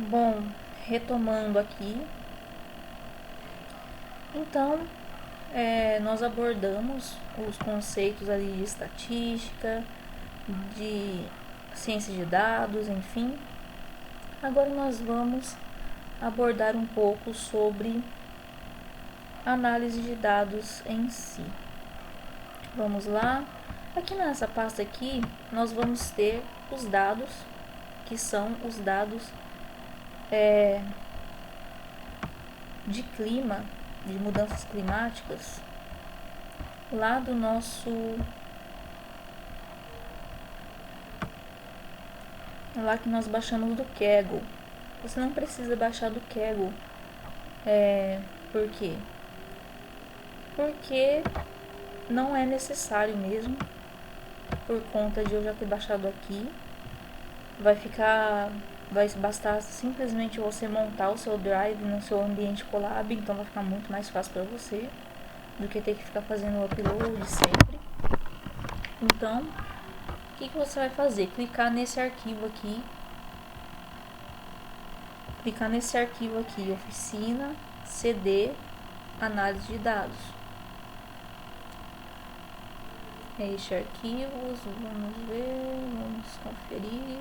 Bom, retomando aqui, então nós abordamos os conceitos ali de estatística, de ciência de dados, enfim. Agora nós vamos abordar um pouco sobre análise de dados em si. Vamos lá. Aqui nessa pasta aqui, nós vamos ter os dados, que são os dados de clima, de mudanças climáticas, lá do nosso... lá que nós baixamos do Kaggle. Você não precisa baixar do Kaggle. Por quê? Porque não é necessário mesmo, por conta de eu já ter baixado aqui. Vai bastar simplesmente você montar o seu Drive no seu ambiente Colab, então vai ficar muito mais fácil para você do que ter que ficar fazendo o upload sempre. Então, o que você vai fazer? Clicar nesse arquivo aqui, oficina, CD, análise de dados. Este arquivos, vamos ver, vamos conferir.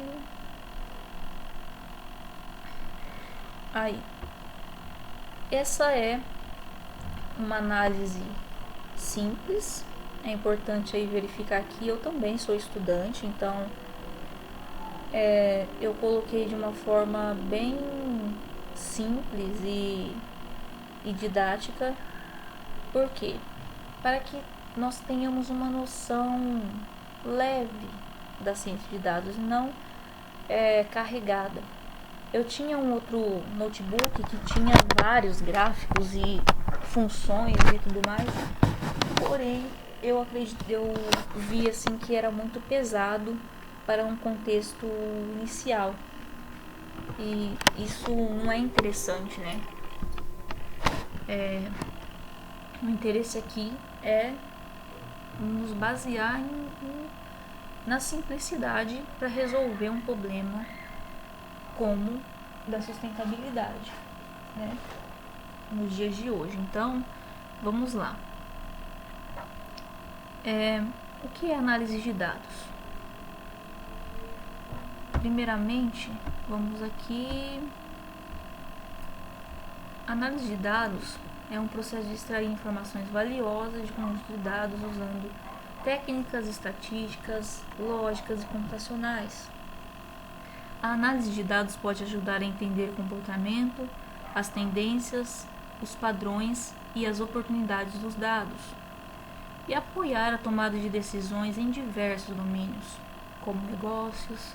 Aí, essa é uma análise simples. É importante aí verificar que eu também sou estudante, então eu coloquei de uma forma bem simples e didática. Por quê? Para que nós tenhamos uma noção leve da ciência de dados, não carregada. Eu tinha um outro notebook que tinha vários gráficos e funções e tudo mais, porém eu vi assim que era muito pesado para um contexto inicial, e isso não é interessante, né? O interesse aqui é nos basear na simplicidade para resolver um problema como da sustentabilidade, né, nos dias de hoje. Então, vamos lá. O que é análise de dados? Primeiramente, vamos aqui. Análise de dados é um processo de extrair informações valiosas de conjunto de dados usando técnicas estatísticas, lógicas e computacionais. A análise de dados pode ajudar a entender o comportamento, as tendências, os padrões e as oportunidades dos dados, e apoiar a tomada de decisões em diversos domínios, como negócios,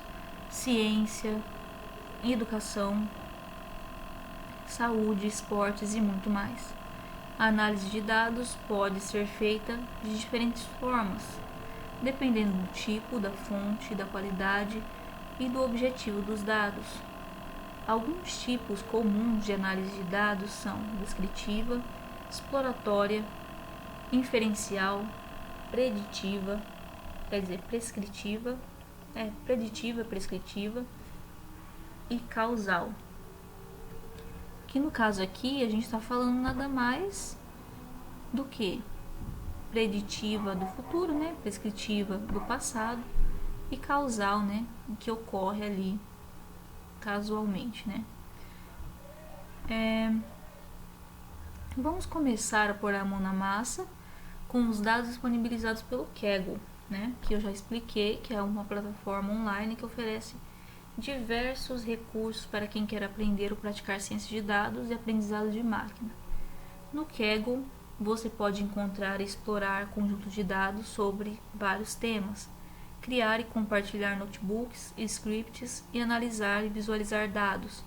ciência, educação, saúde, esportes e muito mais. A análise de dados pode ser feita de diferentes formas, dependendo do tipo, da fonte, da qualidade e do objetivo dos dados. Alguns tipos comuns de análise de dados são descritiva, exploratória, inferencial, preditiva, prescritiva e causal. Que no caso aqui a gente está falando nada mais do que preditiva do futuro, né? Prescritiva do passado, e causal, né? Que ocorre ali casualmente, né? Vamos começar a pôr a mão na massa com os dados disponibilizados pelo Kaggle, né? Que eu já expliquei, que é uma plataforma online que oferece diversos recursos para quem quer aprender ou praticar ciência de dados e aprendizado de máquina. No Kaggle, você pode encontrar e explorar conjuntos de dados sobre vários temas, criar e compartilhar notebooks, scripts e analisar e visualizar dados,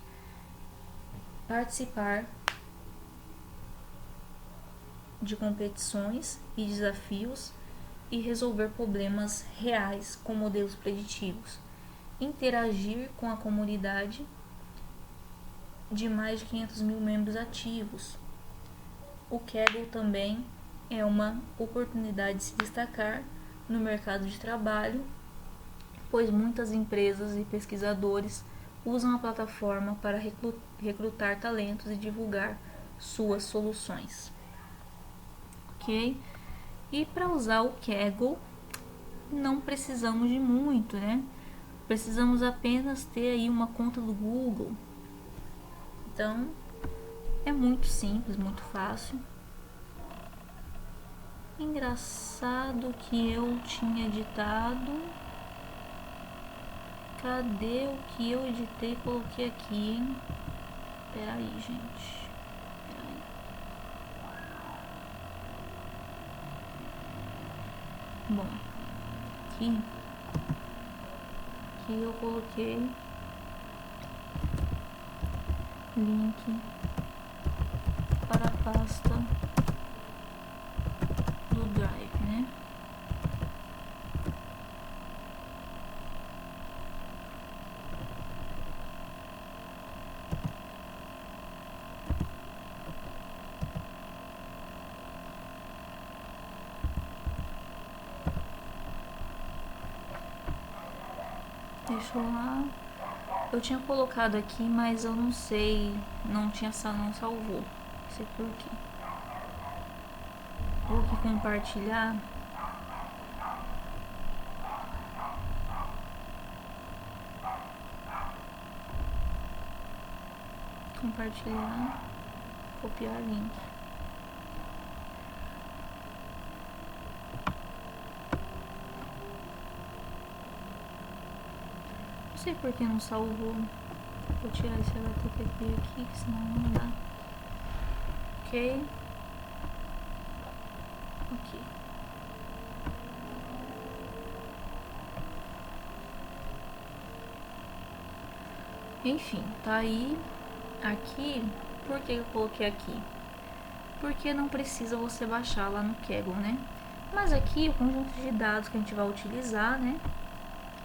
participar de competições e desafios e resolver problemas reais com modelos preditivos, interagir com a comunidade de mais de 500 mil membros ativos. O Kaggle também é uma oportunidade de se destacar no mercado de trabalho, pois muitas empresas e pesquisadores usam a plataforma para recrutar talentos e divulgar suas soluções. Ok? E para usar o Kaggle, não precisamos de muito, né? Precisamos apenas ter aí uma conta do Google. Então, é muito simples, muito fácil. Engraçado que eu tinha editado. Cadê o que eu editei e coloquei aqui, hein? Peraí, gente. Peraí. Bom, aqui eu coloquei link para a pasta do Drive, né? Deixa eu lá. Eu tinha colocado aqui, mas eu não sei, não salvou. Não sei por quê. Vou aqui compartilhar. Compartilhar, copiar link. Não sei por que não salvou. Vou tirar esse HTTP aqui, que senão não dá. Ok. Ok. Enfim, tá aí. Aqui, por que eu coloquei aqui? Porque não precisa você baixar lá no Kaggle, né? Mas aqui o conjunto de dados que a gente vai utilizar, né?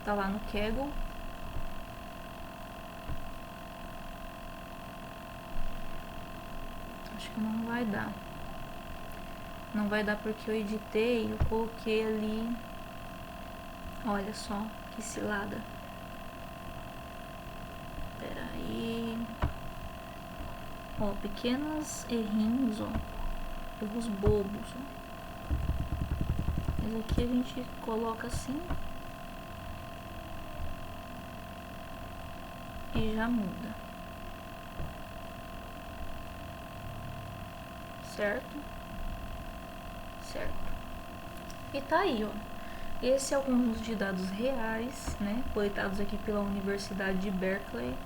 Tá lá no Kaggle. Acho que não vai dar. Não vai dar porque eu editei, eu coloquei ali. Olha só, que cilada. Pera aí. Ó, pequenos errinhos, ó. Erros bobos, ó. Mas aqui a gente coloca assim. E já muda. Certo? Certo. E tá aí, ó. Esse é o conjunto de dados reais, né? Coletados aqui pela Universidade de Berkeley.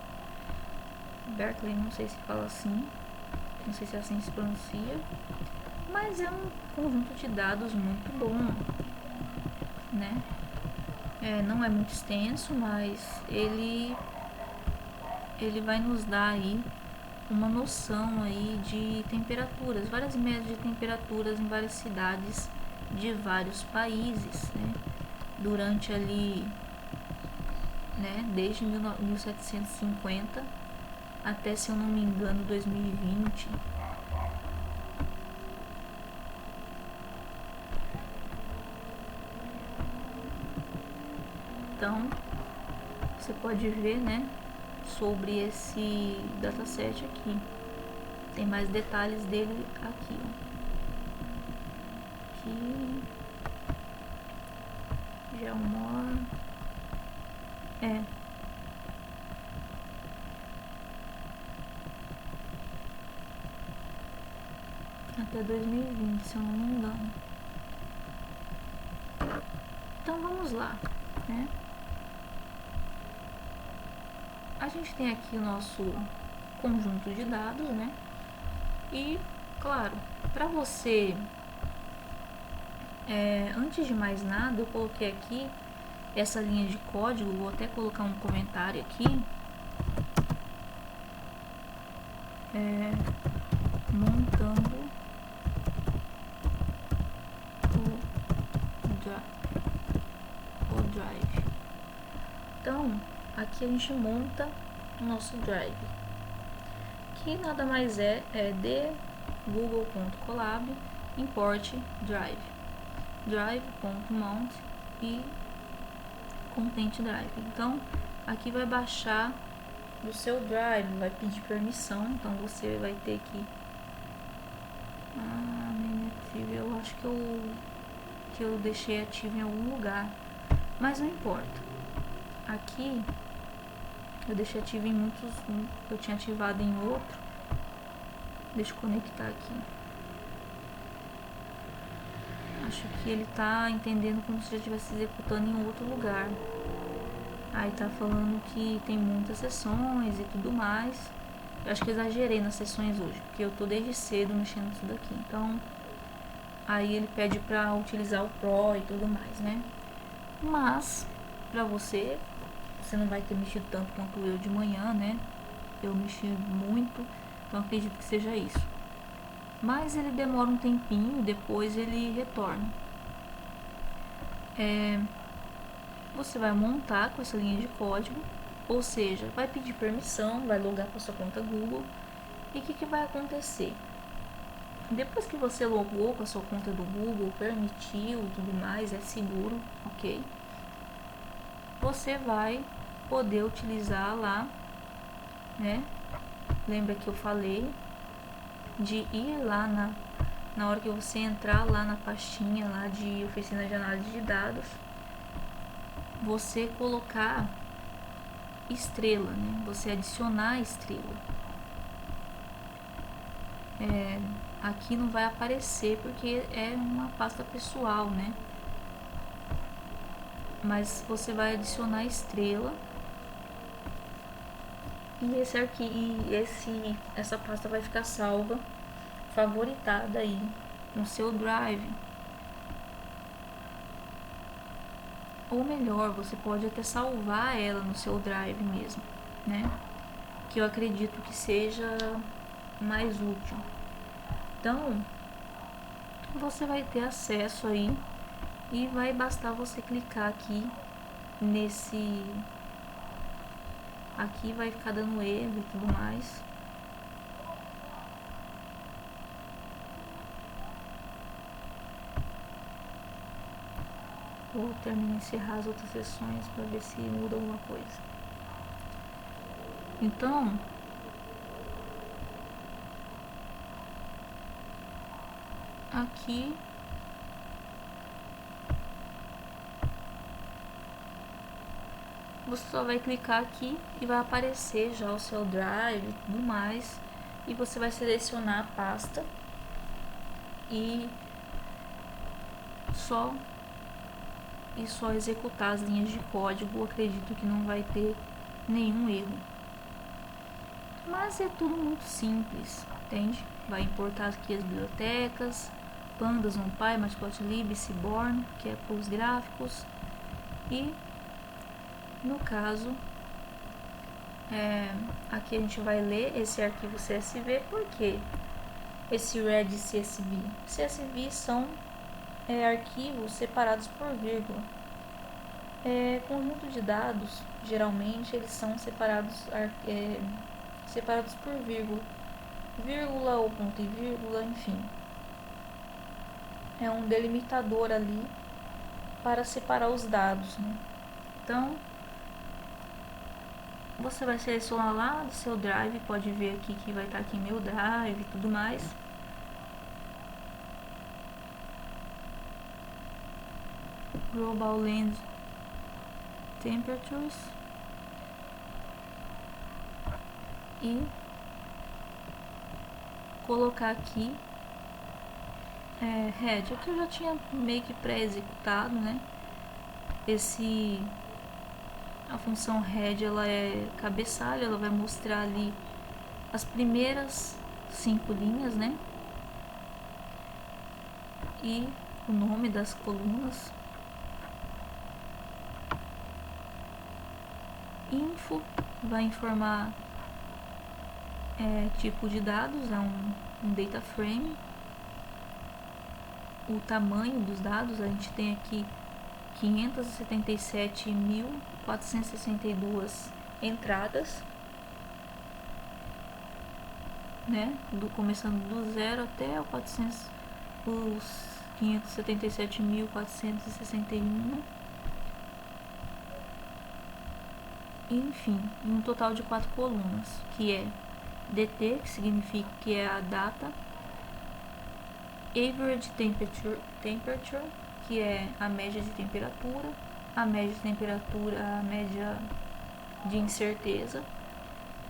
Berkeley, não sei se fala assim. Não sei se assim se pronuncia. Mas é um conjunto de dados muito bom, né? Não é muito extenso, mas ele vai nos dar aí uma noção aí de temperaturas, várias médias de temperaturas em várias cidades de vários países, né? Durante ali, né, desde 1750 até, se eu não me engano, 2020. Então, você pode ver, né, sobre esse dataset aqui. Tem mais detalhes dele aqui, ó. Aqui. Geomor. Até 2020, se eu não me engano. Então vamos lá, né? A gente tem aqui o nosso conjunto de dados, né? E, claro, para você, antes de mais nada, eu coloquei aqui essa linha de código, vou até colocar um comentário aqui. Montando o Drive. Então, aqui a gente monta o nosso Drive, que nada mais é de google.colab import drive, drive.mount e content drive. Então, aqui vai baixar do seu Drive, vai pedir permissão, então você vai ter que... eu acho que eu deixei ativo em algum lugar, mas não importa. Aqui eu deixei ativo em muitos, eu tinha ativado em outro. Deixa eu conectar aqui. Acho que ele tá entendendo como se já estivesse executando em outro lugar. Aí tá falando que tem muitas sessões e tudo mais. Eu acho que eu exagerei nas sessões hoje, porque eu tô desde cedo mexendo nisso daqui. Então, aí ele pede pra utilizar o Pro e tudo mais, né? Mas, pra você não vai ter mexido tanto quanto eu de manhã, né? Eu mexi muito, então acredito que seja isso. Mas ele demora um tempinho, depois ele retorna. Você vai montar com essa linha de código, ou seja, vai pedir permissão, vai logar para sua conta Google. E o que vai acontecer? Depois que você logou com a sua conta do Google, permitiu e tudo mais, é seguro, ok? Você vai poder utilizar lá, né? Lembra que eu falei de ir lá na hora que você entrar lá na pastinha lá de oficina de análise de dados, você colocar estrela, né? Você adicionar estrela. Aqui não vai aparecer porque é uma pasta pessoal, né? Mas você vai adicionar estrela e essa pasta vai ficar salva, favoritada aí no seu Drive. Ou melhor, você pode até salvar ela no seu Drive mesmo, né? Que eu acredito que seja mais útil. Então, você vai ter acesso aí e vai bastar você clicar aqui nesse... Aqui vai ficar dando erro e tudo mais. Vou terminar de encerrar as outras sessões para ver se muda alguma coisa. Então, aqui você só vai clicar aqui e vai aparecer já o seu Drive e tudo mais. E você vai selecionar a pasta e só executar as linhas de código. Acredito que não vai ter nenhum erro. Mas é tudo muito simples, entende? Vai importar aqui as bibliotecas, Pandas, NumPy, Matplotlib, Seaborn, que é para os gráficos. E no caso, aqui a gente vai ler esse arquivo CSV, porque esse red CSV. CSV são arquivos separados por vírgula. Conjunto de dados, geralmente eles são separados por vírgula ou ponto e vírgula, enfim. É um delimitador ali para separar os dados, né? Então, você vai selecionar lá do seu Drive, pode ver aqui que vai estar aqui meu Drive e tudo mais. Global Land Temperatures. E colocar aqui head, aqui eu já tinha meio que pré-executado, né? A função head, ela é cabeçalho, ela vai mostrar ali as primeiras 5 linhas, né? E o nome das colunas. Info vai informar tipo de dados, é um data frame. O tamanho dos dados, a gente tem aqui 577.462 entradas, né? Começando do 0 até os 577.461. enfim, um total de 4 colunas, que é DT, que significa que é a data, Average Temperature, que é a média de temperatura, a média de temperatura, a média de incerteza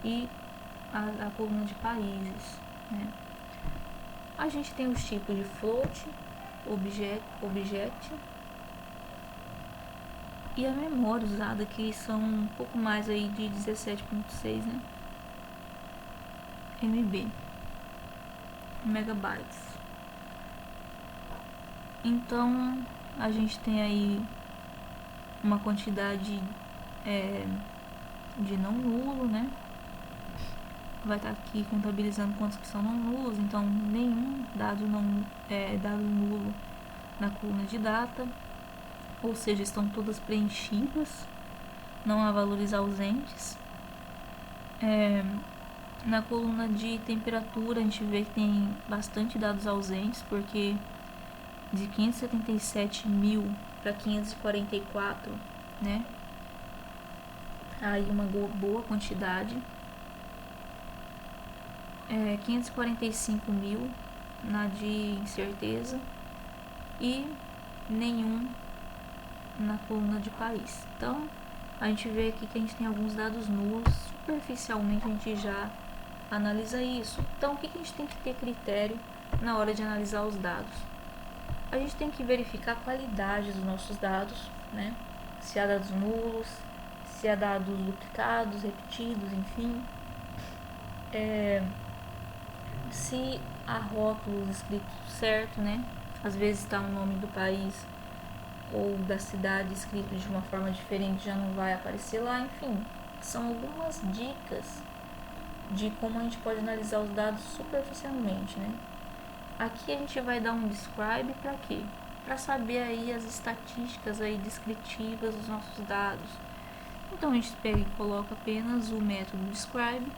e a coluna de países, né? A gente tem os tipos de float, object e a memória usada, que são um pouco mais aí de 17.6, né? MB, megabytes. Então a gente tem aí uma quantidade de não nulo, né? Vai estar aqui contabilizando quantos que são não nulos, então nenhum dado nulo na coluna de data, ou seja, estão todas preenchidas, não há valores ausentes. Na coluna de temperatura a gente vê que tem bastante dados ausentes, porque de 577 mil para 544, né? Aí uma boa quantidade. 545 mil na de incerteza e nenhum na coluna de país. Então a gente vê aqui que a gente tem alguns dados nulos. Superficialmente a gente já analisa isso. Então o que a gente tem que ter critério na hora de analisar os dados? A gente tem que verificar a qualidade dos nossos dados, né? Se há dados nulos, se há dados duplicados, repetidos, enfim. Se há rótulos escritos certo, né? Às vezes está o nome do país ou da cidade escrito de uma forma diferente, já não vai aparecer lá, enfim. São algumas dicas de como a gente pode analisar os dados superficialmente, né? Aqui a gente vai dar um describe para quê? Para saber aí as estatísticas aí descritivas dos nossos dados. Então a gente pega e coloca apenas o método describe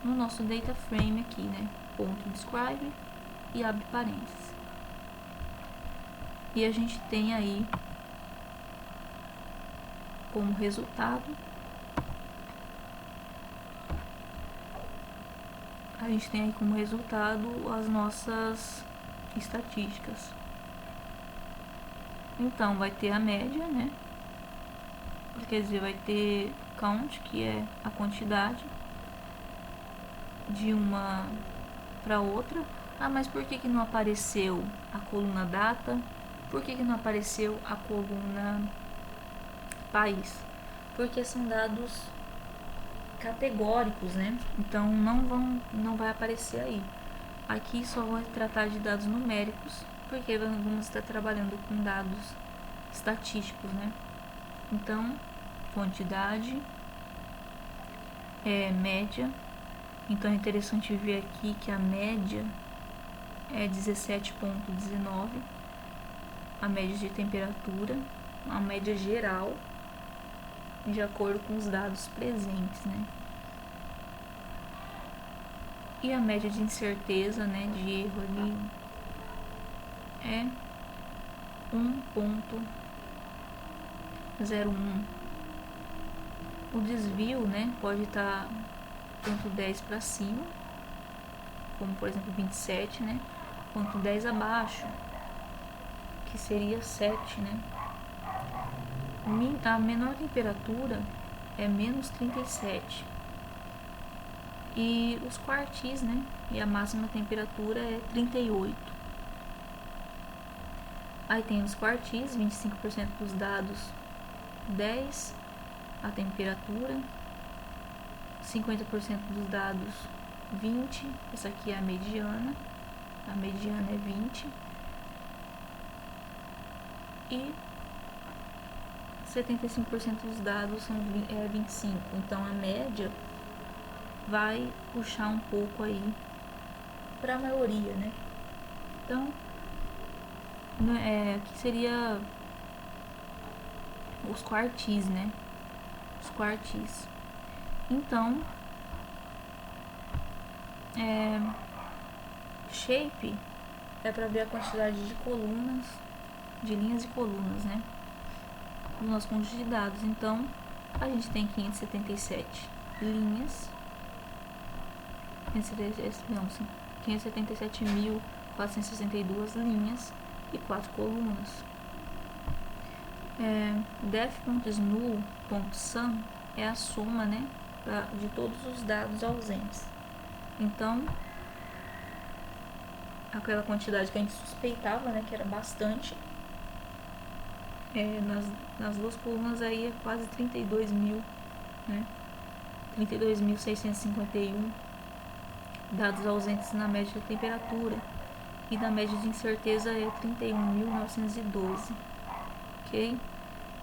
no nosso data frame aqui, né? Ponto describe e abre parênteses. E a gente tem aí como resultado, as nossas estatísticas. Então vai ter a média, né? Quer dizer, vai ter count, que é a quantidade de uma para outra. Mas por que não apareceu a coluna data? Por que não apareceu a coluna país? Porque são dados categóricos, né? Então não vai aparecer aí. Aqui só vai tratar de dados numéricos, porque vamos estar trabalhando com dados estatísticos, né? Então, quantidade, média. Então é interessante ver aqui que a média é 17.19, a média de temperatura, a média geral, de acordo com os dados presentes, né? E a média de incerteza, né, de erro ali é 1.01. O desvio, né, pode estar tanto 10 para cima, como por exemplo 27, né, quanto 10 abaixo, que seria 7, né? A menor temperatura é menos 37. E os quartis, né? E a máxima temperatura é 38. Aí tem os quartis, 25% dos dados, 10 a temperatura, 50% dos dados, 20. Essa aqui é a mediana é 20. E 75% dos dados são 25. Então a média vai puxar um pouco aí para a maioria, né? Então aqui seria os quartis, né? Os quartis. Então shape é para ver a quantidade de colunas, de linhas e colunas, né? No nosso conjunto de dados. Então a gente tem 577 linhas, 577.462 linhas e 4 colunas. Def.snu.sum é a soma, né, de todos os dados ausentes. Então, aquela quantidade que a gente suspeitava, né, que era bastante, nas duas colunas aí é quase 32 mil, né, 32.651 dados ausentes na média de temperatura, e na média de incerteza é 31.912, ok?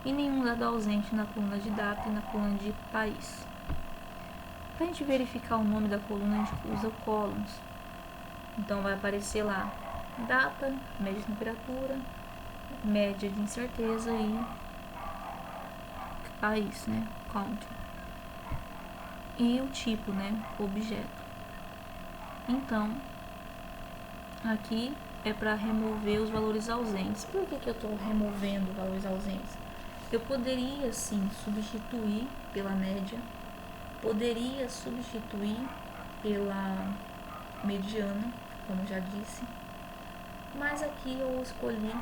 E nenhum dado ausente na coluna de data e na coluna de país. Para a gente verificar o nome da coluna, a gente usa o columns. Então vai aparecer lá data, média de temperatura, média de incerteza e país, né, country. E o tipo, né, objeto. Então, aqui é para remover os valores ausentes. Por que eu estou removendo valores ausentes? Eu poderia, sim, substituir pela média, poderia substituir pela mediana, como eu já disse, mas aqui eu escolhi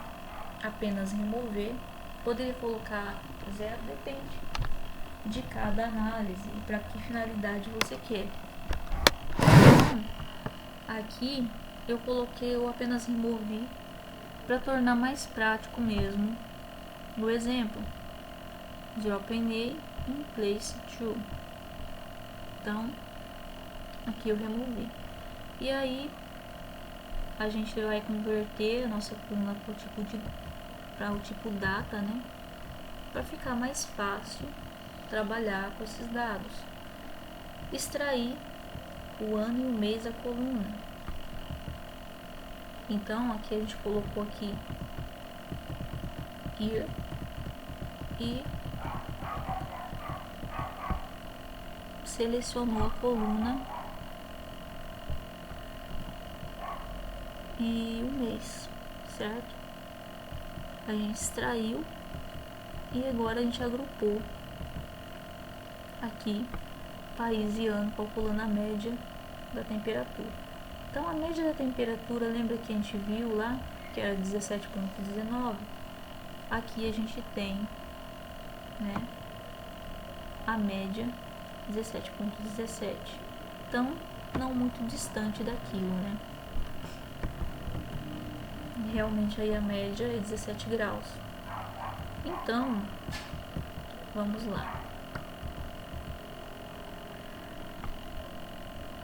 apenas remover. Poderia colocar zero, depende de cada análise e para que finalidade você quer. Então, aqui eu apenas removi para tornar mais prático mesmo o exemplo. Drop a in place to. Então, aqui eu removi. E aí, a gente vai converter a nossa coluna para o tipo data, né? Para ficar mais fácil trabalhar com esses dados. Extrair o ano e o mês da coluna. Então, aqui a gente colocou aqui year e selecionou a coluna e o mês, certo? A gente extraiu e agora a gente agrupou aqui país e ano, calculando a média da temperatura. Então a média da temperatura, lembra que a gente viu lá que era 17,19? Aqui a gente tem, né, a média 17,17. Então não muito distante daquilo, né? Realmente aí a média é 17 graus. Então, vamos lá.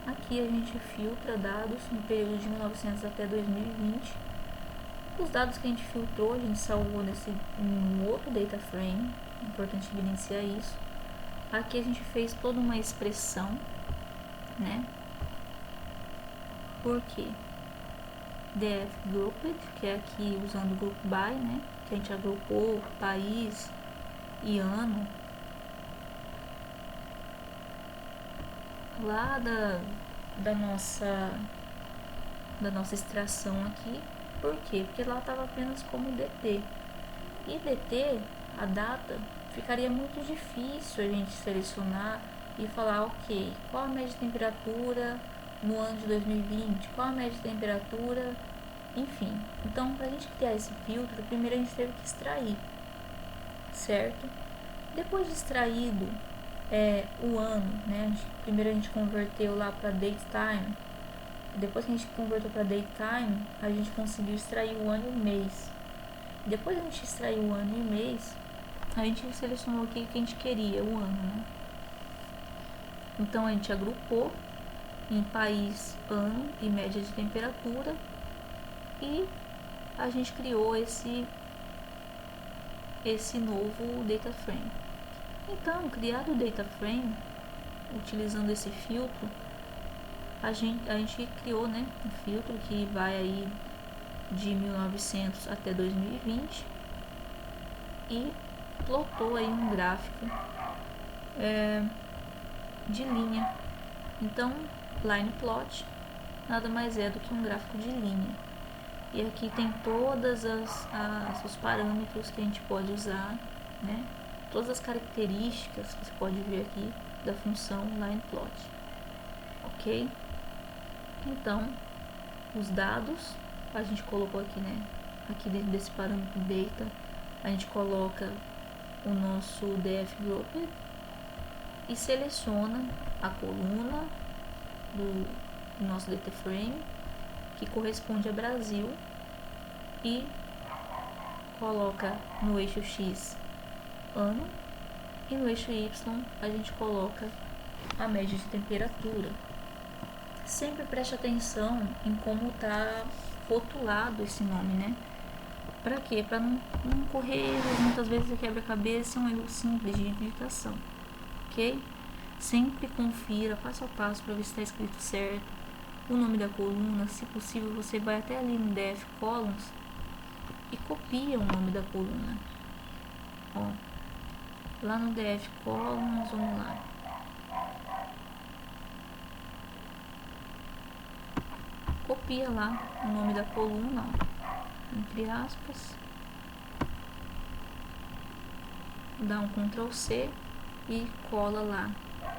Aqui a gente filtra dados no período de 1900 até 2020. Os dados que a gente filtrou, a gente salvou em outro data frame. É importante evidenciar isso. Aqui a gente fez toda uma expressão, né? Por quê? Def grouped, que é aqui usando o group by, né? Que a gente agrupou país e ano lá da nossa extração aqui. Por quê? Porque lá estava apenas como DT. E DT, a data, ficaria muito difícil a gente selecionar e falar, ok, qual a média de temperatura no ano de 2020, qual a média de temperatura, enfim. Então, para a gente criar esse filtro, primeiro a gente teve que extrair, certo? Depois de extraído o ano, né? Primeiro a gente converteu lá para date time. Depois que a gente converteu para date time, a gente conseguiu extrair o ano e o mês. Depois a gente extraiu o ano e o mês, a gente selecionou o que a gente queria, o ano, né? Então a gente agrupou em país, ano e média de temperatura e a gente criou esse novo data frame. Então, criado o data frame, utilizando esse filtro, a gente criou, né, um filtro que vai aí de 1900 até 2020 e plotou aí um gráfico de linha. Então, line plot nada mais é do que um gráfico de linha. E aqui tem todas os parâmetros que a gente pode usar, né, todas as características que você pode ver aqui da função lineplot, ok? Então, os dados a gente colocou aqui, né? Aqui dentro desse parâmetro data, a gente coloca o nosso df group e seleciona a coluna do nosso data frame que corresponde a Brasil e coloca no eixo X ano e no eixo Y a gente coloca a média de temperatura. Sempre preste atenção em como está rotulado esse nome, né? Para quê? Para não correr erros. Muitas vezes você quebra a cabeça, é um erro simples de digitação, ok? Sempre confira passo a passo para ver se está escrito certo o nome da coluna. Se possível, você vai até ali no df columns e copia o nome da coluna. Ó, lá no df columns, vamos lá. Copia lá o nome da coluna, ó, entre aspas, dá um Ctrl C e cola lá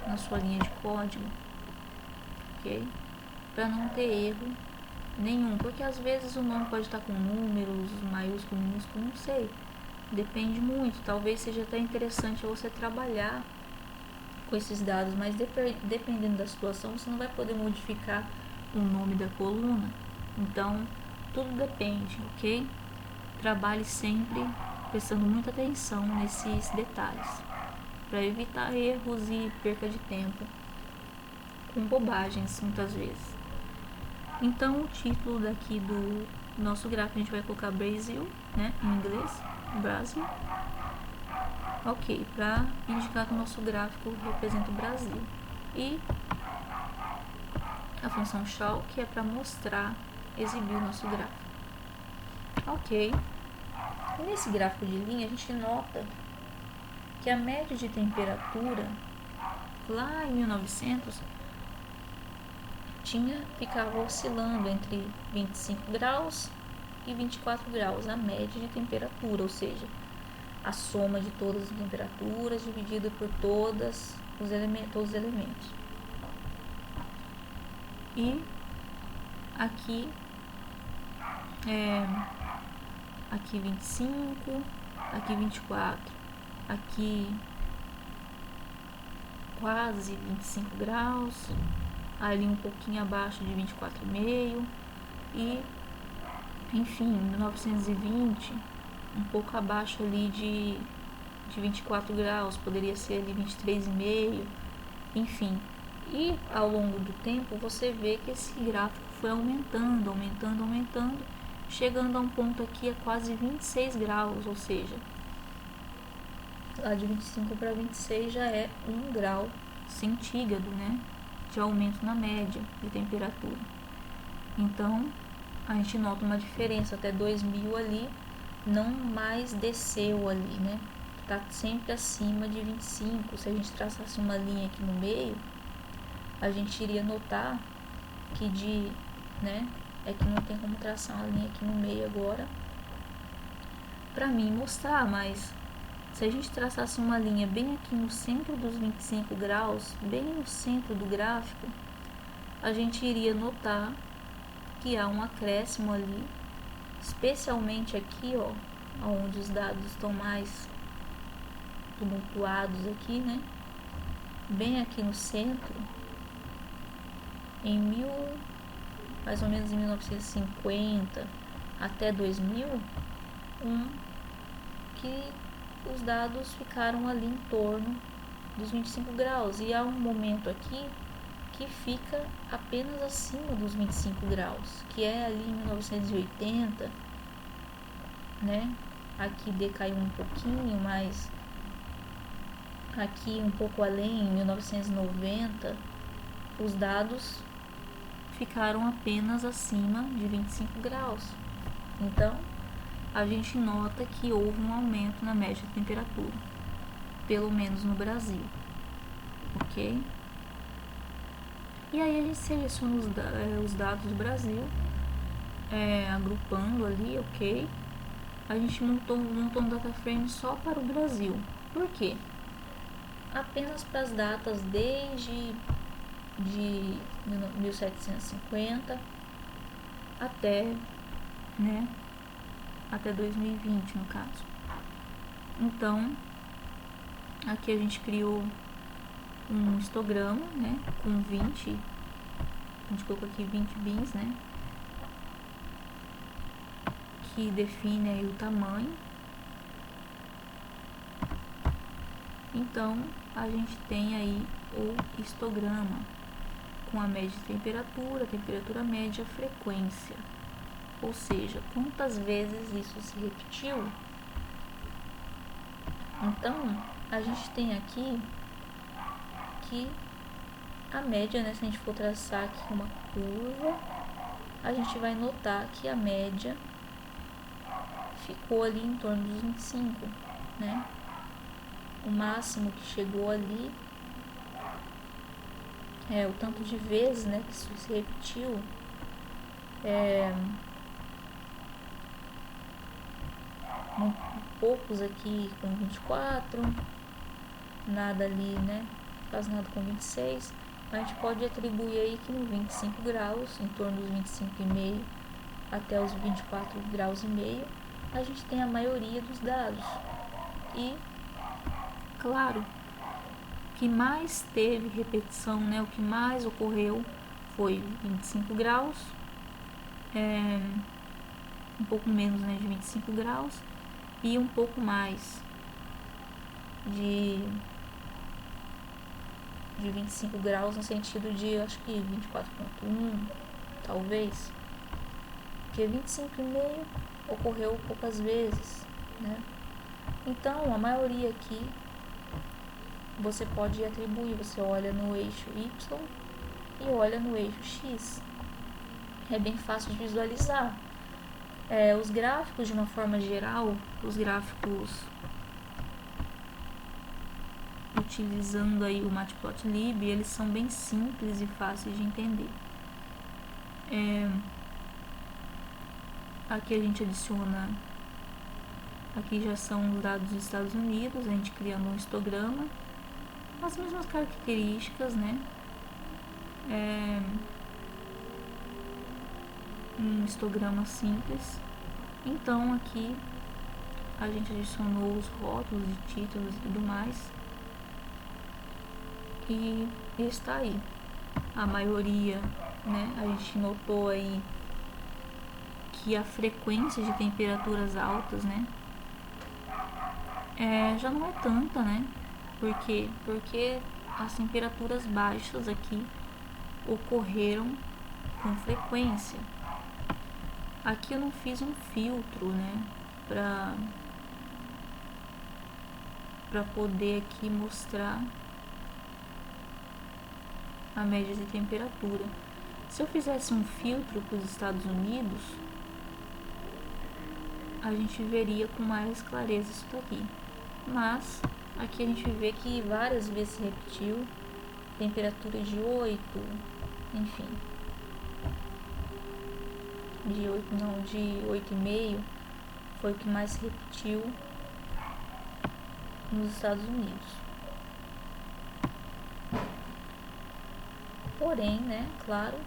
na sua linha de código, ok? Para não ter erro nenhum, porque às vezes o nome pode estar com números, maiúsculo, minúsculo, não sei, depende muito. Talvez seja até interessante você trabalhar com esses dados, mas dependendo da situação, você não vai poder modificar o nome da coluna. Então, tudo depende, ok? Trabalhe sempre prestando muita atenção nesses detalhes, para evitar erros e perca de tempo com bobagens, muitas vezes. Então, o título daqui do nosso gráfico, a gente vai colocar Brasil, né, em inglês, Brasil. Ok, para indicar que o nosso gráfico representa o Brasil. E a função show, que é para mostrar, exibir o nosso gráfico. Ok. E nesse gráfico de linha, a gente nota que a média de temperatura, lá em 1900, ficava oscilando entre 25 graus e 24 graus, a média de temperatura, ou seja, a soma de todas as temperaturas dividida por todos os elementos. E aqui aqui 25, aqui 24, aqui quase 25 graus, ali um pouquinho abaixo de 24,5 e, enfim, 1920, um pouco abaixo ali de 24 graus, poderia ser ali 23,5, enfim. E ao longo do tempo você vê que esse gráfico foi aumentando, chegando a um ponto aqui a quase 26 graus, ou seja, lá de 25 para 26 já é 1 grau centígrado, né, de aumento na média de temperatura. Então, a gente nota uma diferença, até 2000 ali, não mais desceu ali, né, tá sempre acima de 25. Se a gente traçasse uma linha aqui no meio, a gente iria notar que é que não tem como traçar uma linha aqui no meio agora para mim mostrar, mas se a gente traçasse uma linha bem aqui no centro dos 25 graus, bem no centro do gráfico, a gente iria notar que há um acréscimo ali, especialmente aqui, ó, onde os dados estão mais tumultuados aqui, né? Bem aqui no centro, mais ou menos em 1950 até 2000, que os dados ficaram ali em torno dos 25 graus. E há um momento aqui que fica apenas acima dos 25 graus, que é ali em 1980, né? Aqui decaiu um pouquinho, mas aqui um pouco além, em 1990, os dados ficaram apenas acima de 25 graus. Então, a gente nota que houve um aumento na média de temperatura, pelo menos no Brasil, ok? E aí a gente seleciona os dados do Brasil, agrupando ali, ok? A gente montou um data frame só para o Brasil, Por quê? Apenas para as datas desde de 1750 até, né, até 2020 no caso. Então, aqui a gente criou um histograma, né, com 20, a gente colocou aqui 20 bins, né, que define aí o tamanho. Então, a gente tem aí o histograma com a média de temperatura, temperatura média, frequência. Ou seja, quantas vezes isso se repetiu. Então, a gente tem aqui que a média, né, se a gente for traçar aqui uma curva, a gente vai notar que a média ficou ali em torno dos 25, né? O máximo que chegou ali o tanto de vezes, né, que isso se repetiu, poucos aqui com 24, nada ali, né, quase nada com 26. A gente pode atribuir aí que no 25 graus, em torno dos 25,5 até os 24 graus e meio, a gente tem a maioria dos dados. E, claro, o que mais teve repetição, né, o que mais ocorreu foi 25 graus, um pouco menos, né, de 25 graus, e um pouco mais de 25 graus no sentido de, acho que 24,1, talvez, porque 25,5 ocorreu poucas vezes, né? Então, a maioria aqui você pode atribuir, você olha no eixo Y e olha no eixo X. É bem fácil de visualizar. Os gráficos, de uma forma geral, os gráficos utilizando aí o Matplotlib, eles são bem simples e fáceis de entender. Aqui a gente adiciona, aqui já são os dados dos Estados Unidos, a gente criando um histograma, as mesmas características, né? Um histograma simples. Então aqui a gente adicionou os rótulos de títulos e tudo mais, e está aí a maioria, né? A gente notou aí que a frequência de temperaturas altas, né, já não é tanta, né? Por quê? Porque as temperaturas baixas aqui ocorreram com frequência. Aqui eu não fiz um filtro, né, para poder aqui mostrar a média de temperatura. Se eu fizesse um filtro para os Estados Unidos, a gente veria com mais clareza isso daqui. Mas aqui a gente vê que várias vezes se repetiu, temperatura de 8, enfim, de 8 não, de 8,5 foi o que mais se repetiu nos Estados Unidos. Porém, né, claro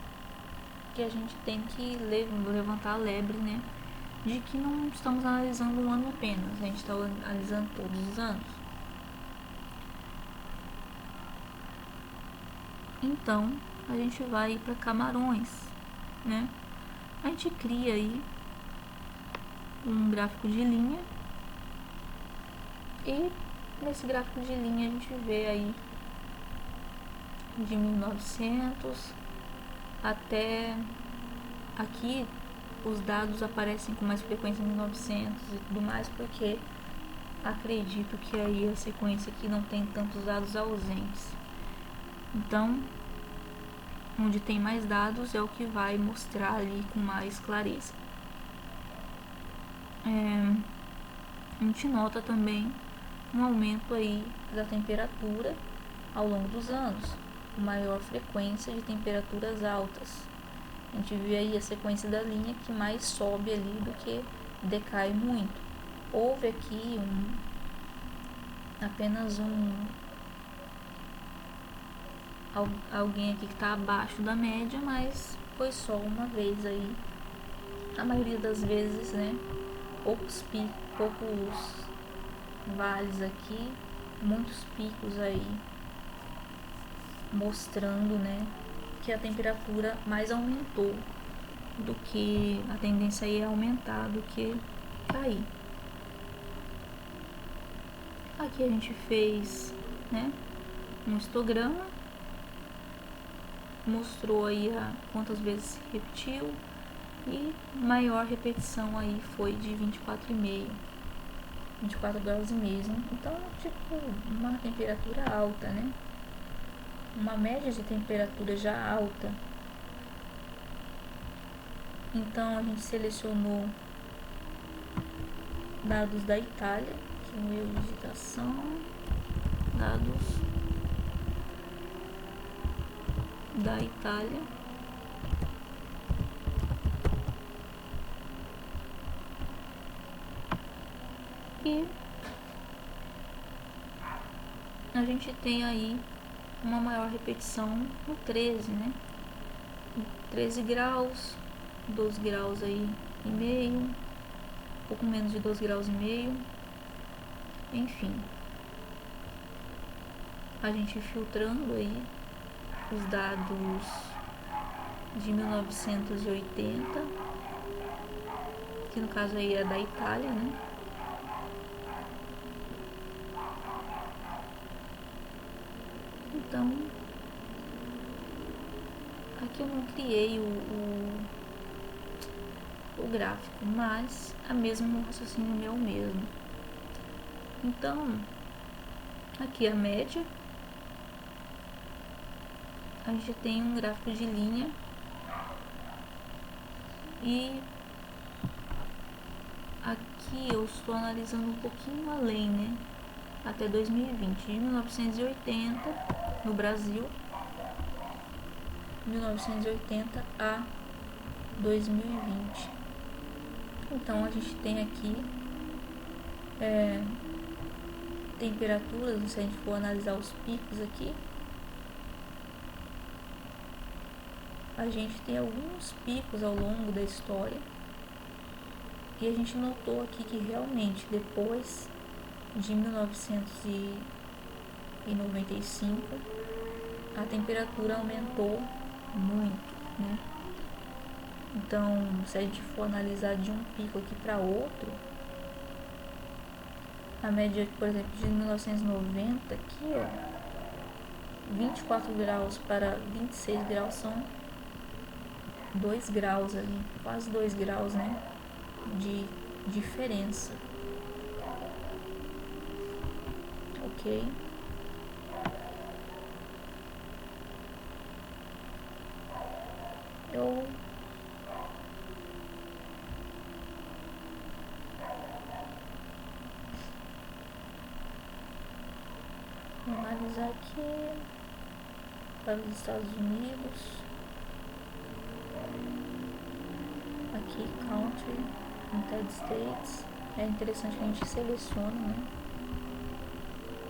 que a gente tem que levantar a lebre, né, de que não estamos analisando um ano apenas, a gente está analisando todos os anos. Então, a gente vai para Camarões, né? A gente cria aí um gráfico de linha, e nesse gráfico de linha a gente vê aí de 1900 até aqui. Os dados aparecem com mais frequência em 1900 e tudo mais, porque acredito que aí a sequência aqui não tem tantos dados ausentes. Então, onde tem mais dados é o que vai mostrar ali com mais clareza. A gente nota também um aumento aí da temperatura ao longo dos anos, maior frequência de temperaturas altas. A gente vê aí a sequência da linha que mais sobe ali do que decai muito. Houve aqui apenas alguém aqui que está abaixo da média, mas foi só uma vez aí. A maioria das vezes, né, poucos vales aqui, muitos picos aí, mostrando, né, que a temperatura mais aumentou do que a tendência aí é aumentar do que cair. Aqui a gente fez, né, um histograma, mostrou aí quantas vezes repetiu, e maior repetição aí foi de 24 graus e meio. Então, tipo, uma temperatura alta, né? Uma média de temperatura já alta. Então, a gente selecionou dados da Itália, aqui no erro de digitação, dados da Itália. E a gente tem aí uma maior repetição no 13, né? 13 graus, 12 graus aí e meio, pouco menos de 12 graus e meio, enfim. A gente filtrando aí os dados de 1980, que no caso aí é da Itália, né? Então, aqui eu não criei o gráfico, mas a mesmo raciocínio meu mesmo. Então, aqui a média, a gente tem um gráfico de linha e aqui eu estou analisando um pouquinho além, né? Até 2020, de 1980 no Brasil, 1980 a 2020. Então a gente tem aqui temperaturas, se a gente for analisar os picos aqui, a gente tem alguns picos ao longo da história, e a gente notou aqui que realmente depois de 1995 a temperatura aumentou muito, né? Então, se a gente for analisar de um pico aqui para outro, a média, por exemplo, de 1990 aqui, ó, 24 graus para 26 graus são 2 graus ali, quase 2 graus, né, de diferença. Ok? Eu vou analisar aqui para os Estados Unidos. Aqui, Country, United States. É interessante que a gente selecione, né?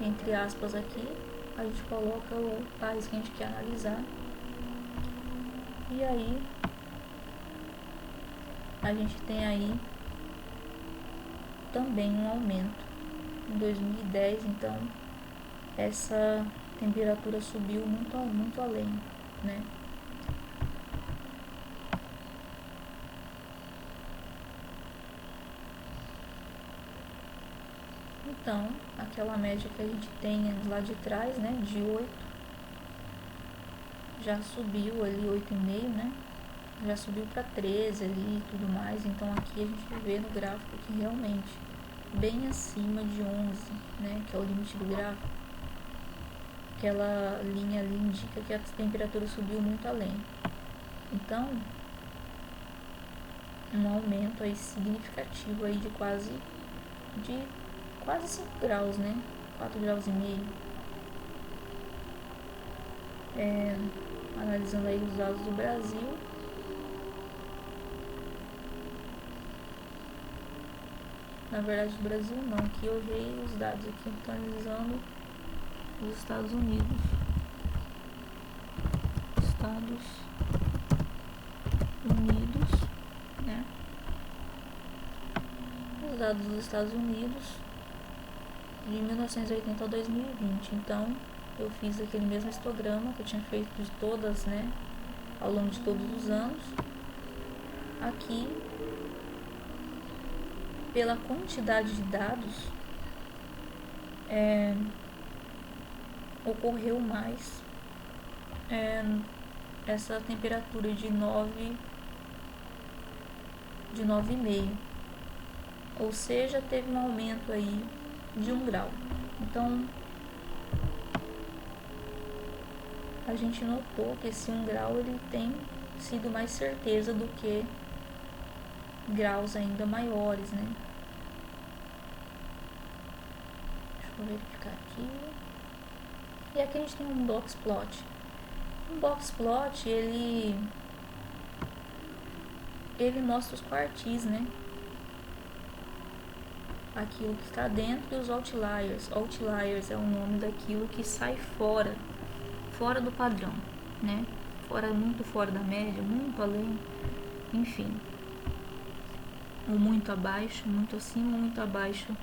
Entre aspas aqui, a gente coloca o país que a gente quer analisar. E aí, a gente tem aí também um aumento. Em 2010, então, essa temperatura subiu muito além, né? Então, aquela média que a gente tem lá de trás, né, de 8, já subiu ali 8,5, né? Já subiu para 13 ali e tudo mais. Então aqui a gente vê no gráfico que realmente bem acima de 11, né, que é o limite do gráfico. Aquela linha ali indica que a temperatura subiu muito além. Então, um aumento aí significativo aí de quase 5 graus, né? 4 graus e meio. Analisando aí os dados do Brasil, Na verdade, do Brasil não. Aqui eu errei os dados. Aqui eu estou analisando os Estados Unidos. Estados Unidos, né? Os dados dos Estados Unidos de 1980 a 2020. Então, eu fiz aquele mesmo histograma que eu tinha feito de todas, né? Ao longo de todos os anos. Aqui, pela quantidade de dados, ocorreu mais essa temperatura de 9,5, ou seja, teve um aumento aí de 1 grau. Então, a gente notou que esse 1 grau ele tem sido mais certeza do que graus ainda maiores, né? Deixa eu verificar aqui. E aqui a gente tem um box plot. Um box plot, ele mostra os quartis, né? Aquilo que está dentro e os outliers. Outliers é o nome daquilo que sai fora do padrão, né? Muito fora da média, muito além, enfim. Ou muito abaixo, muito acima ou muito abaixo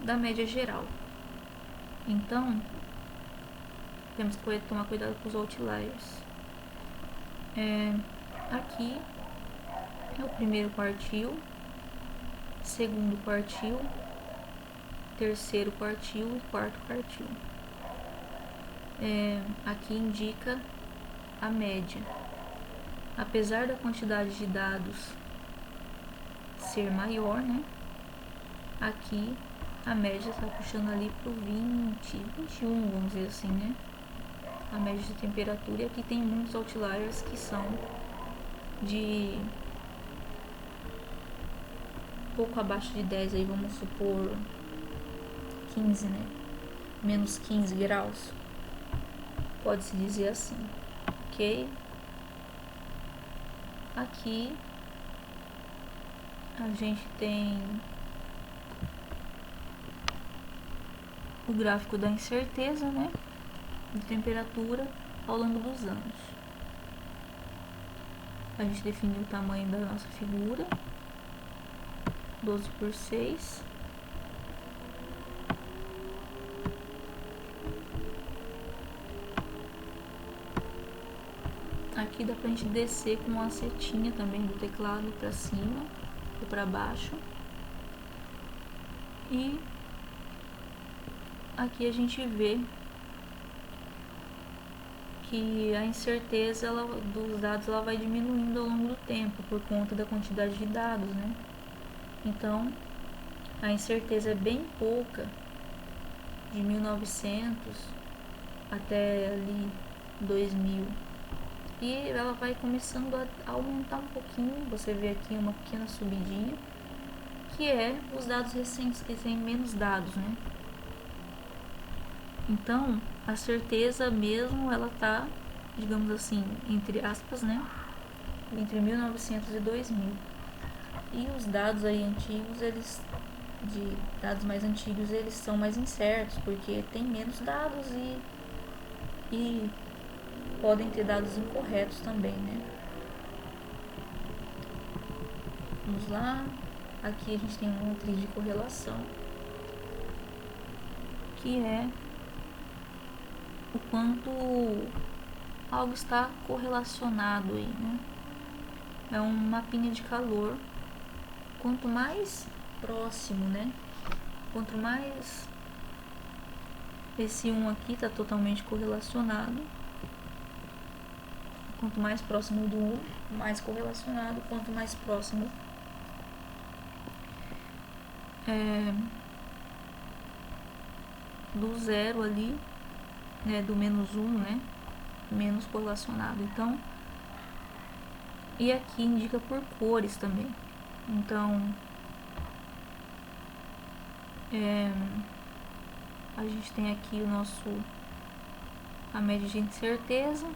da média geral. Então, temos que tomar cuidado com os outliers. Aqui é o primeiro quartil, segundo quartil, terceiro quartil e quarto quartil. Aqui indica a média. Apesar da quantidade de dados ser maior, né? Aqui a média está puxando ali pro 21, vamos dizer assim, né? A média de temperatura. E aqui tem muitos outliers que são de pouco abaixo de 10, aí vamos supor 15, né? Menos 15 graus. Pode-se dizer assim, ok? Aqui a gente tem o gráfico da incerteza, né? De temperatura ao longo dos anos. A gente definiu o tamanho da nossa figura, 12/6. Aqui dá pra gente descer com uma setinha também do teclado para cima ou para baixo. E aqui a gente vê que a incerteza dos dados ela vai diminuindo ao longo do tempo por conta da quantidade de dados, né? Então, a incerteza é bem pouca, de 1900 até ali 2000. E ela vai começando a aumentar um pouquinho. Você vê aqui uma pequena subidinha, que é os dados recentes, que têm menos dados, né? Então, a certeza mesmo, ela tá, digamos assim, entre aspas, né? Entre 1900 e 2000. E os dados aí antigos, dados mais antigos, eles são mais incertos, porque tem menos dados e podem ter dados incorretos também, né? Vamos lá. Aqui a gente tem uma matriz de correlação, que é o quanto algo está correlacionado aí, né? É um mapinha de calor. Quanto mais próximo, né? Quanto mais esse 1 aqui está totalmente correlacionado, quanto mais próximo do 1, mais correlacionado. Quanto mais próximo do 0 ali, né, do -1, né, menos correlacionado. Então, e aqui indica por cores também. Então, a gente tem aqui a média de incerteza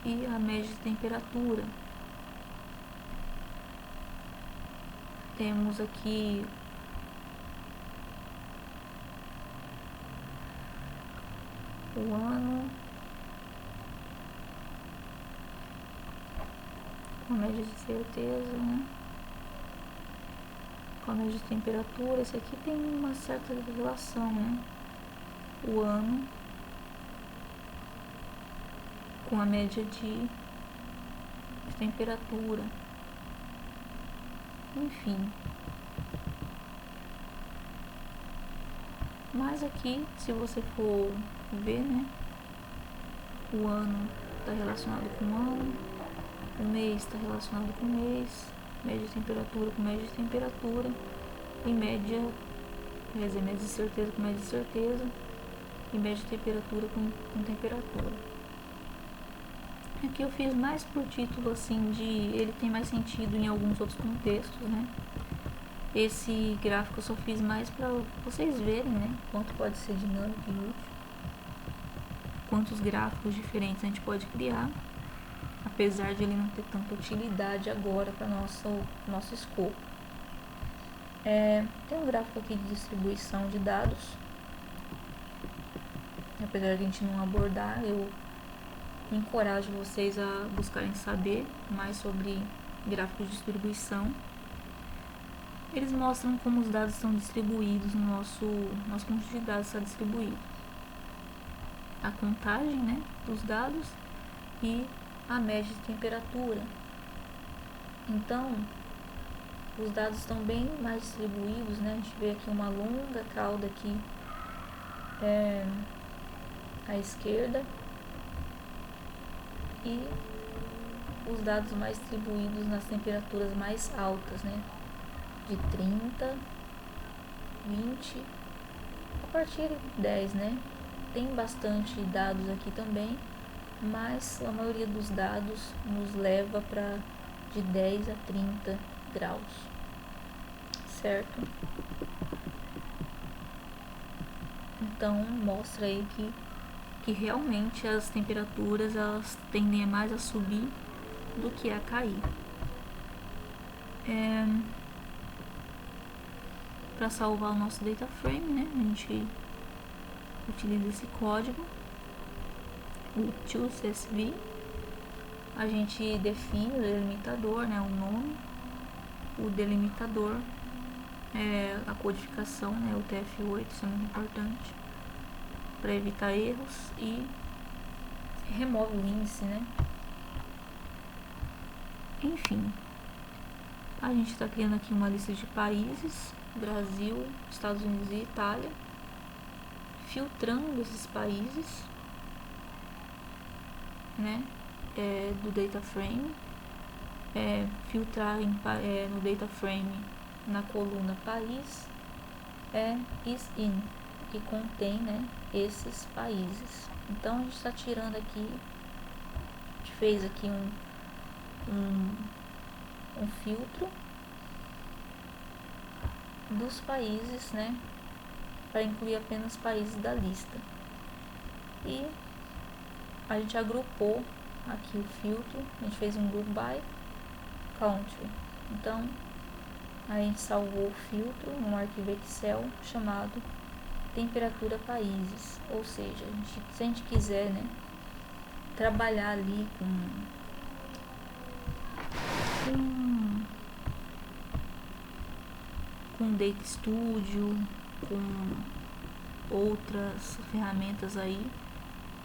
e a média de temperatura. temos aqui o ano com a média de certeza, né? Com a média de temperatura. Esse aqui tem uma certa relação, né? O ano com a média de temperatura. Enfim. Mas aqui, se você for ver, né? O ano está relacionado com o ano, o mês está relacionado com o mês, média de temperatura com média de temperatura, e média, quer dizer, média de certeza com média de certeza, e média de temperatura com temperatura. Aqui eu fiz mais por título, assim, de ele tem mais sentido em alguns outros contextos, né? Esse gráfico eu só fiz mais para vocês verem, né? Quanto pode ser dinâmico e útil, quantos gráficos diferentes a gente pode criar, apesar de ele não ter tanta utilidade agora para nosso escopo. Tem um gráfico aqui de distribuição de dados. Apesar de a gente não abordar, eu encorajo vocês a buscarem saber mais sobre gráficos de distribuição. Eles mostram como os dados estão distribuídos no nosso conjunto de dados está distribuído. A contagem, né, dos dados e a média de temperatura. Então, os dados estão bem mais distribuídos, né? A gente vê aqui uma longa cauda aqui à esquerda e os dados mais distribuídos nas temperaturas mais altas, né? De 30, 20, a partir de 10, né? Tem bastante dados aqui também, mas a maioria dos dados nos leva para de 10 a 30 graus, certo? Então mostra aí que realmente as temperaturas elas tendem mais a subir do que a cair. Para salvar o nosso data frame, né, a gente utiliza esse código, o toCSV. A gente define o delimitador, né, o nome, o delimitador, a codificação, né, o TF8, isso é muito importante para evitar erros, e remove o índice, né. Enfim, a gente está criando aqui uma lista de países: Brasil, Estados Unidos e Itália, filtrando esses países, né, do data frame, filtrar no data frame na coluna país is in, que contém, né, esses países. Então a gente está tirando aqui, a gente fez aqui um filtro dos países, né, para incluir apenas países da lista, e a gente agrupou aqui o filtro, a gente fez um group by country. Então a gente salvou o filtro num arquivo Excel chamado temperatura países, ou seja, se a gente quiser, né, trabalhar ali com Data Studio, com outras ferramentas aí,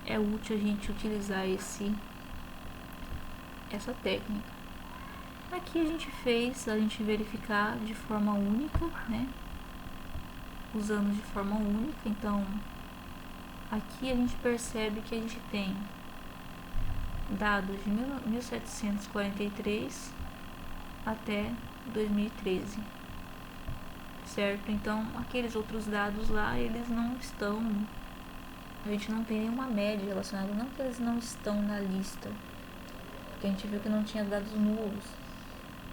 é útil a gente utilizar essa técnica. Aqui a gente verificar de forma única, né, usando de forma única. Então aqui a gente percebe que a gente tem dados de 1743 até 2013, certo? Então aqueles outros dados lá, eles não estão, a gente não tem nenhuma média relacionada, não que eles não estão na lista, porque a gente viu que não tinha dados nulos,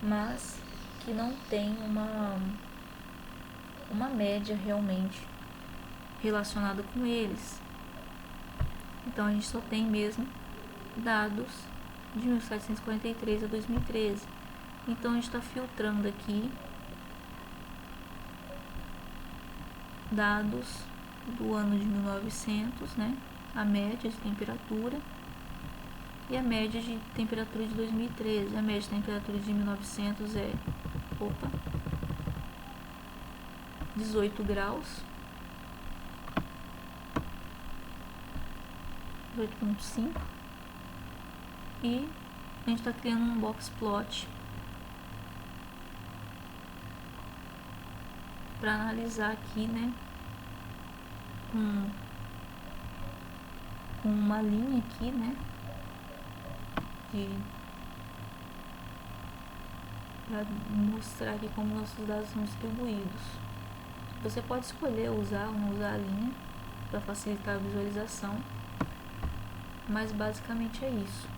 mas que não tem uma média realmente relacionada com eles. Então a gente só tem mesmo dados de 1743 a 2013. Então a gente está filtrando aqui dados do ano de 1900, né? A média de temperatura e a média de temperatura de 2013. A média de temperatura de 1900 é 18 graus, 18,5, e a gente está criando um box plot para analisar aqui, né, com uma linha aqui, né, para mostrar aqui como nossos dados são distribuídos. Você pode escolher usar ou não usar a linha para facilitar a visualização, mas basicamente é isso.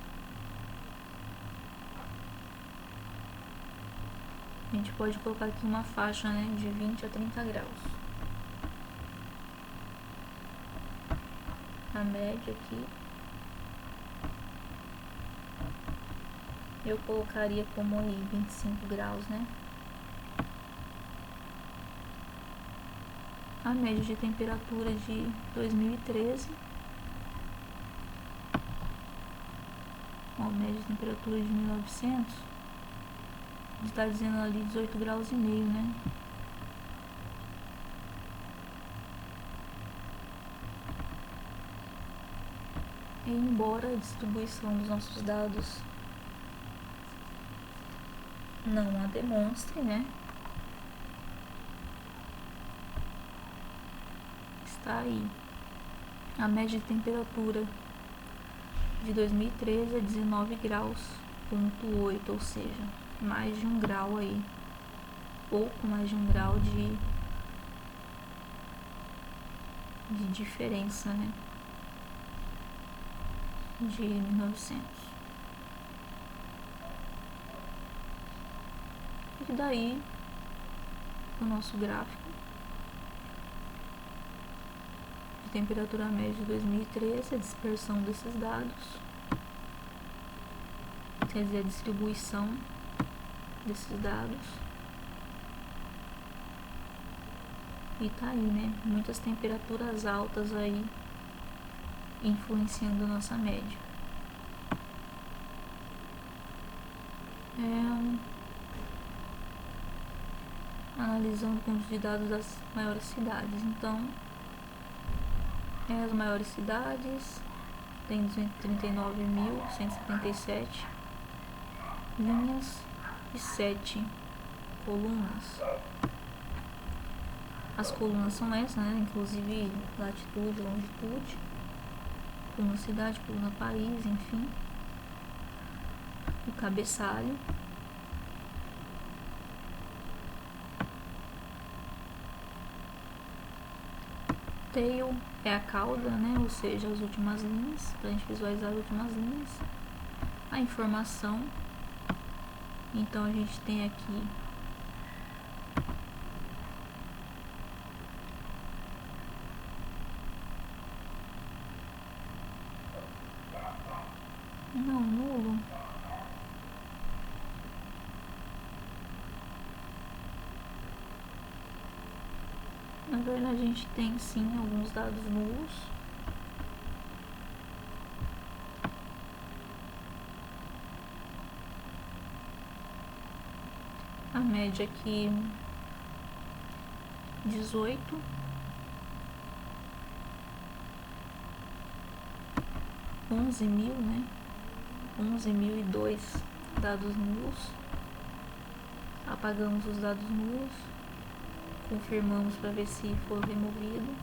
A gente pode colocar aqui uma faixa, né, de 20 a 30 graus. A média aqui eu colocaria como aí 25 graus, né? A média de temperatura de 2013. A média de temperatura de 1900. Está dizendo ali 18 graus e meio, né? E embora a distribuição dos nossos dados não a demonstre, né? Está aí. A média de temperatura de 2013 é 19 graus,8, ou seja, mais de 1 grau aí, pouco mais de 1 grau de diferença, né, de 1900. E daí o nosso gráfico de temperatura média de 2013, a dispersão desses dados, quer dizer, a distribuição desses dados. E tá aí, né? Muitas temperaturas altas aí influenciando a nossa média. Analisando o conjunto de dados das maiores cidades. Então, as maiores cidades tem 239.177 linhas e 7 colunas. As colunas são essas, né? Inclusive latitude, longitude, coluna cidade, coluna país, enfim. O cabeçalho. Tail é a cauda, né? Ou seja, as últimas linhas, para a gente visualizar as últimas linhas. A informação. Então a gente tem aqui nulo. Na verdade, a gente tem sim alguns dados nulos. A média aqui 18. mil, né? 11.002 dados nulos. Apagamos os dados nulos. Confirmamos para ver se foi removido.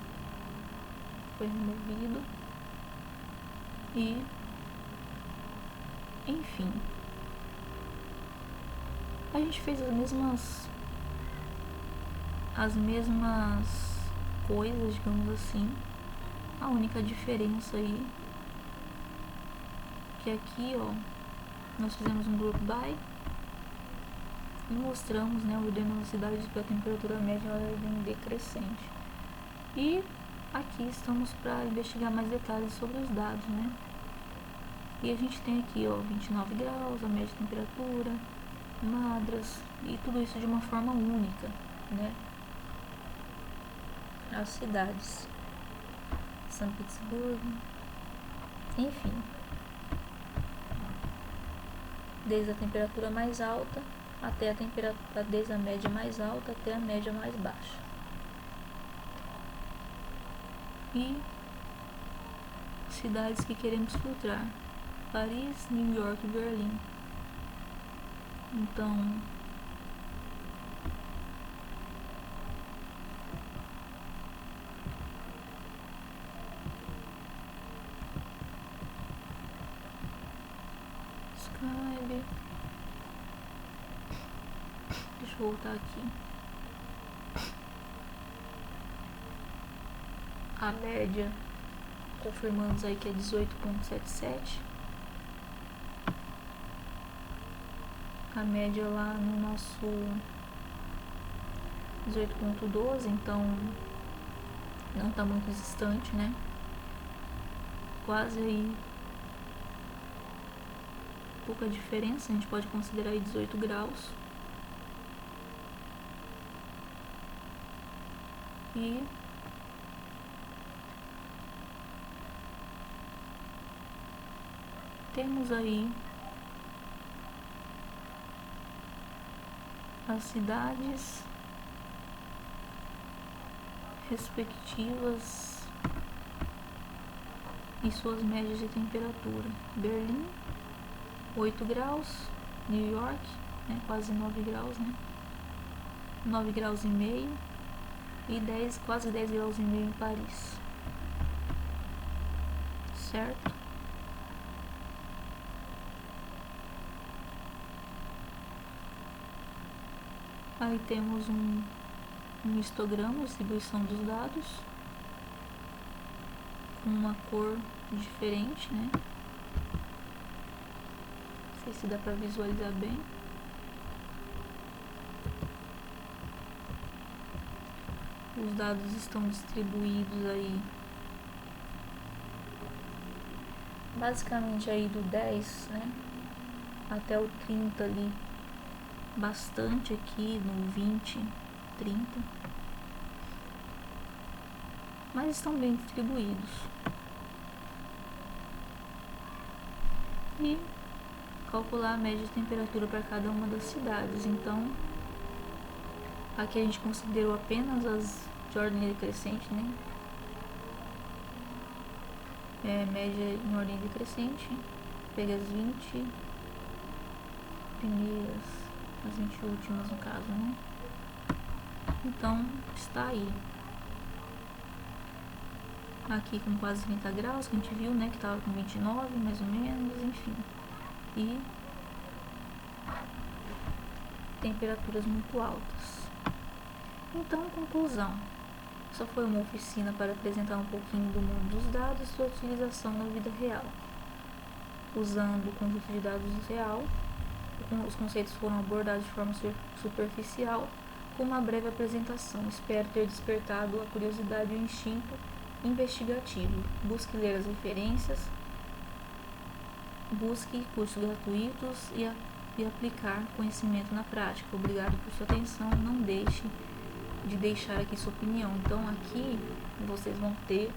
Foi removido. E, enfim, a gente fez as mesmas coisas, digamos assim. A única diferença aí que aqui, ó, nós fizemos um group by e mostramos, né, ordenando a cidade que a temperatura média ela vem decrescente. E aqui estamos para investigar mais detalhes sobre os dados, né? E a gente tem aqui, ó, 29 graus, a média de temperatura, madras, e tudo isso de uma forma única, né? as cidades. São Petersburgo, enfim. Desde a temperatura mais alta até a temperatura, desde a média mais alta até a média mais baixa. E cidades que queremos filtrar: Paris, New York e Berlim. Então, Skype, deixa eu voltar aqui. A média, confirmamos aí que é 18,77. A média lá no nosso 18,12, então não está muito distante, né? Quase aí pouca diferença, a gente pode considerar aí 18 graus. E temos aí as cidades respectivas e suas médias de temperatura. Berlim, 8 graus, New York, né, quase 9 graus, né, 9 graus e meio, e quase 10 graus e meio em Paris, certo? Aí temos um histograma, distribuição dos dados, com uma cor diferente, né? Não sei se dá para visualizar bem. Os dados estão distribuídos aí, basicamente aí do 10, né, até o 30 ali, bastante aqui no 20, 30, mas estão bem distribuídos. E calcular a média de temperatura para cada uma das cidades. Então, aqui a gente considerou apenas as de ordem decrescente, né? Média em ordem decrescente. Pega as 20 primeiras, as 20 últimas no caso, né? Então, está aí. Aqui com quase 30 graus, que a gente viu, né? Que estava com 29, mais ou menos, enfim. E temperaturas muito altas. Então, conclusão. Essa foi uma oficina para apresentar um pouquinho do mundo dos dados e sua utilização na vida real. Usando o conjunto de dados real, os conceitos foram abordados de forma superficial, com uma breve apresentação. Espero ter despertado a curiosidade e o instinto investigativo. Busque ler as referências, busque cursos gratuitos e aplicar conhecimento na prática. Obrigado por sua atenção. Não deixe de deixar aqui sua opinião. Então aqui vocês vão ter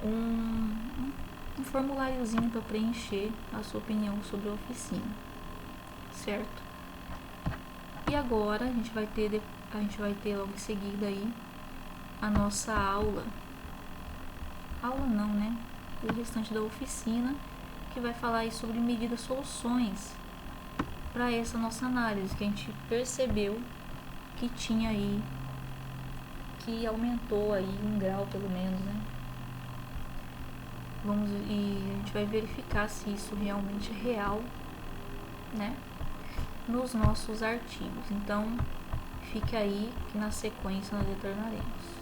um formuláriozinho para preencher a sua opinião sobre a oficina, certo? E agora a gente vai ter logo em seguida aí a nossa aula não, né? O restante da oficina, que vai falar aí sobre medidas, soluções para essa nossa análise, que a gente percebeu que tinha aí, que aumentou aí 1 grau pelo menos, né? E a gente vai verificar se isso realmente é real, né? Nos nossos artigos. Então, fique aí que na sequência nós retornaremos.